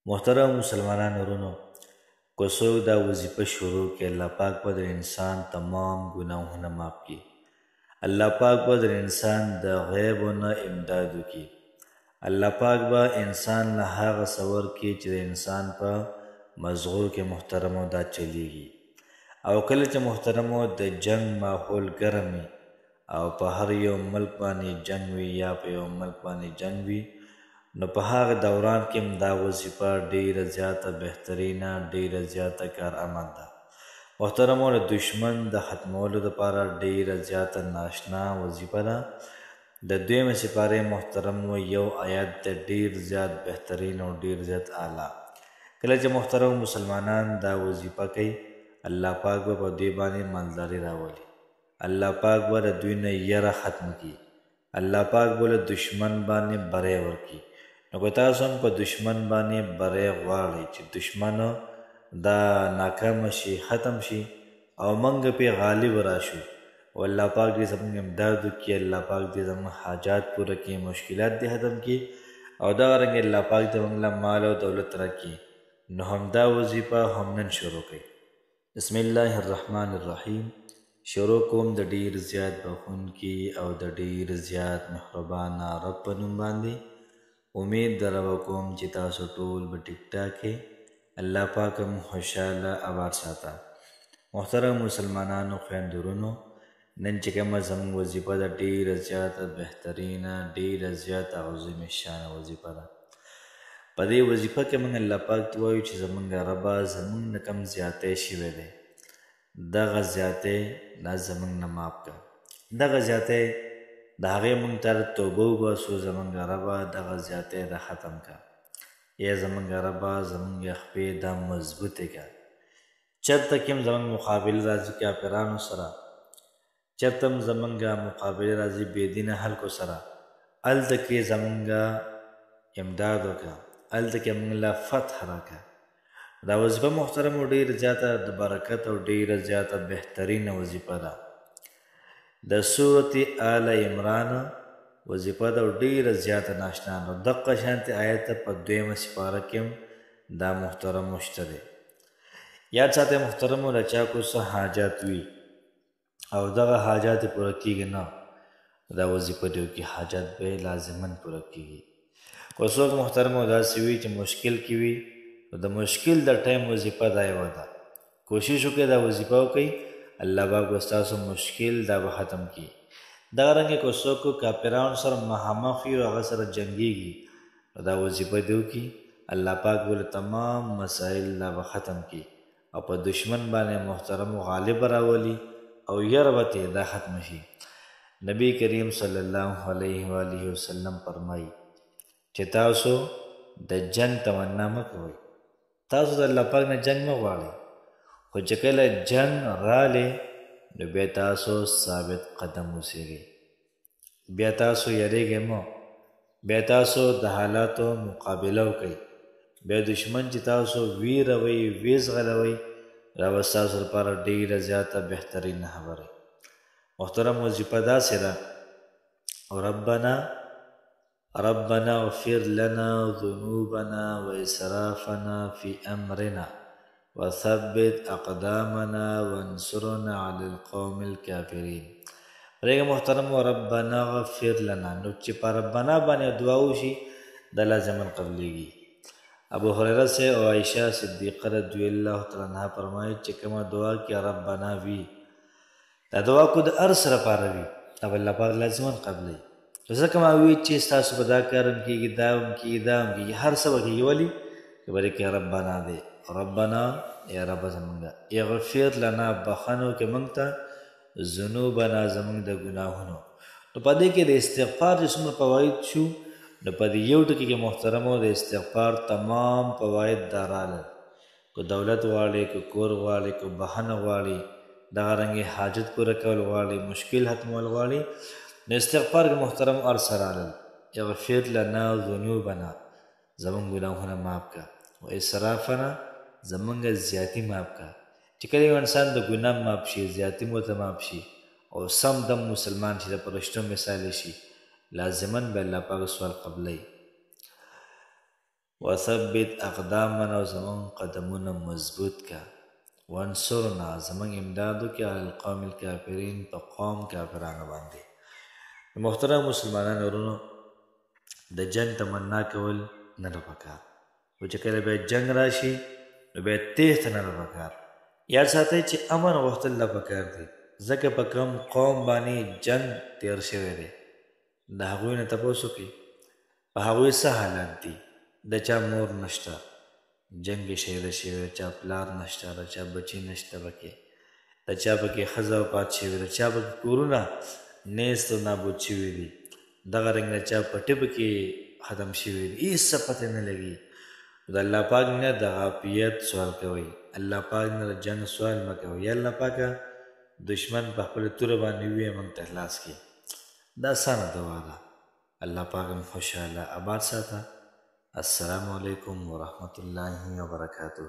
محترم مسلمانان ورونو کو څوک دا وظیفه شروع کړي الله پاک به د انسان تمام ګناهونه معاف کړي. الله پاک به د انسان د غیبو نه امداد وکړي. الله پاک به انسان له هغه څه ورکړي چې د انسان په مزغو کې محترمو دا چلیږي. او کله چې محترمو د جنگ ماحول ګرم وي او په هر یو ملک باندې جنگ وي یا په یو ملک باندې جنگ وي، نو په هغه دوران کې هم دا وظیفه ډیره زیاته بهترینه، ډیره زیاته کارآمد ده. محترمو د دشمن د ختمولو دپاره ډیره زیاته ناشنا وظیفه ده. د دویمه سپارې محترمو یو آیات د ډیر زیات بهترین او ډیر زیات اعلی. کله چې محترم مسلمانان دا وظیفه کوي، الله پاک به په دوی باندې مالداري راولي. الله پاک به د دوی نه یره ختم کړي. الله پاک به له دشمن باندې بری ورکړي. نو که تاسو هم په دشمن باندې بری غواړئ چې دشمن دا ناکامه شي، ختم شي او موږ پې غالب راشو، او الله پاک دې زموږ امداد وکړي، الله پاک دې زموږ حاجات پوره کړي، مشکلات دې ختم کړي، او دغرنګې الله پاک دې موږ له مال او دولت راکړي. نو همدا وظیفه هم نن شروع کړئ. بسم الله الرحمن الرحیم. شروع کوم د ډیر زیات بخښونکي او د ډیر زیات مهربانه رب په نوم باندې. امید دربه کوم چې تاسو ټول به ټیک ټاک یې. الله پاک مو خوشحاله اباد ساته. محترم مسلمانانو خویندو ورونو، نن چې کومه زموږ وظیفه ده ډیره زیاته بهترینه، ډیره زیاته عظیم شانه وظیفه ده. په دې وظیفه کې موږ الله پاک ته وایو چې زموږ ربه زموږ نه کوم زیاتی شوی دی، دغه زیاتی دا زموږ نه معاف کړه. دغه زیاتی د هغې موږ ته توبه وباسو. زموږ ربه دغه زیاتی دا ختم کړه. یا زموږ ربه زموږ خپې دا مضبوطې کړه. چېرته کې هم زموږ مقابله راځي کافرانو سره، چېرته هم زموږ مقابله راځي بېدینه خلکو سره، هلته کې زموږ امداد وکړه، هلته کې موږ له فتح راکړه. دا وظیفه محترمو ډېره زیاته د برکت او ډېره زیاته بهترینه وظیفه ده. د سورت آل عمران وظیفه ده او ډېره زیاته ناشنا ده. دقه شانتې آیت په دویمه سپاره کې هم دا محترمو شته دی. یاد ساتئ محترمو، له چا کو څه حاجات وي او دغه حاجات یې پوره کېږي نه، دا وظیفه دې وکړي، حاجات به یې لازماً پوره کېږي. که څوک محترمو داسې وي چې مشکل کې وي، نو د مشکل د ټایم وظیفه دا یوه ده. کوشش وکړئ دا وظیفه وکړئ، الله پاک به ستاسو مشکل دا به ختم کړي. دغرنګې که څوک کافرانو سره مخامخ وي او هغه سره جنګېږي، نو دا وظیفه دې وکړي، الله پاک به له تمام مسایل دا به ختم کړي او په دشمن باندې محترمو غالب راولي او یره به ترې دا ختمه شي. نبی کریم صلی الله علیه و آله وسلم فرمایي چې تاسو د جنگ تمنا مه کوئ، تاسو د الله پاک نه جنگ مه غواړئ، خو چې کله جنگ رالی نو بیا تاسو ثابت قدم اوسېږئ، بیا تاسو یریږئ مه، بیا تاسو د حالاتو مقابله وکئ. بیا دشمن چې تاسو ویروئ، ویزغلوئ، دا به ستاسو لپاره ډېره زیاته بهترینه خبره. محترم وظیفه داسې ده: ربنا اغفر لنا ذنوبنا وإسرافنا في أمرنا وثبت أقدامنا وانصرنا على القوم الكافرين. ریګه محترم ربنا اغفر لنا، نو چې په ربنا باندې دعا وشي دا لازماً قبلیږي. ابو هریره سے او عائشہ صدیقه رضی الله تعالی عنها فرمایي چې کومه دعا کې ربنا وي، دا دعا کو د هر سره پاره وي، دا به الله پاک لازماً قبلوي. ځکه ما وی چې ستاسو به دا کار هم کېږي، دا هم کېږي، دا هم کېږي، هر څه به کېږي. ولې؟ چې بلې کې ربنا دی. ربنا یا رب زمونږ اغفر لنا، بخښنه وکړې موږ ته، ذنوبنا زمونږ د ګناهونو. نو په دې کې د استغفار چې څومره فواید شو، نو په دې یو ټکي کې محترمو د استغفار تمام فواید دا راغلل. که دولت غواړې، که کور غواړې، که بخښنه غواړې، دغرنګې حاجت پوره کول غواړې، مشکل ختمول غواړې، نو استغفار کې محترم هر څه راغلل. اغفر لنا ذنوبنا، زمونږ ګناهونه معاف کړه، و اسرافنا، زمونږ زیاتي معاف کړه. چې کله یو انسان د ګناه معاف شي، زیاتي مو ته معاف شي او سم دم مسلمان شي، د فرشتو مثال شي، لازماً به الله پاک سوال قبلوي. وثبت اقدامنا او زمون قدمونه مضبوط کا وانصرنا زمون امدادو کې علی القوم الکافرین په قوم کافرانو باندې. محترم مسلمانانو ورونو د جنگ تمنا کول نه ده پکار، خو چې کله بیا جنگ راشي نو بیا تیښته نه ده پکار. یاد ساتئ چې امن غوښتل ده پکار دی، ځکه په کوم قوم باندې جنگ تیر شوی دی د هغوی نه تپوس وکړئ په هغوی څه حالات دي. د چا مور نشته، جنگ کې شهیده شوی، د چا پلار نشته، د چا بچي نشته پکې، د چا پکې ښځه وفات شوې، د چا پکې کورونه نیست او نابود شوي دي، دغه رنګ د چا پټې پکې ختم شوي دي، هېڅ څه پته نه لګي. د الله پاک نه د عافیت سوال کوئ، الله پاک نه د جنگ سوال مه کوئ. یا الله پاکه دشمن په خپله توره باندې وویې موږ ته خلاص کړي. دا اسانه دعا ده. الله پاک هم خوشحاله آباد ساته. السلام علیکم ورحمة الله وبرکاته.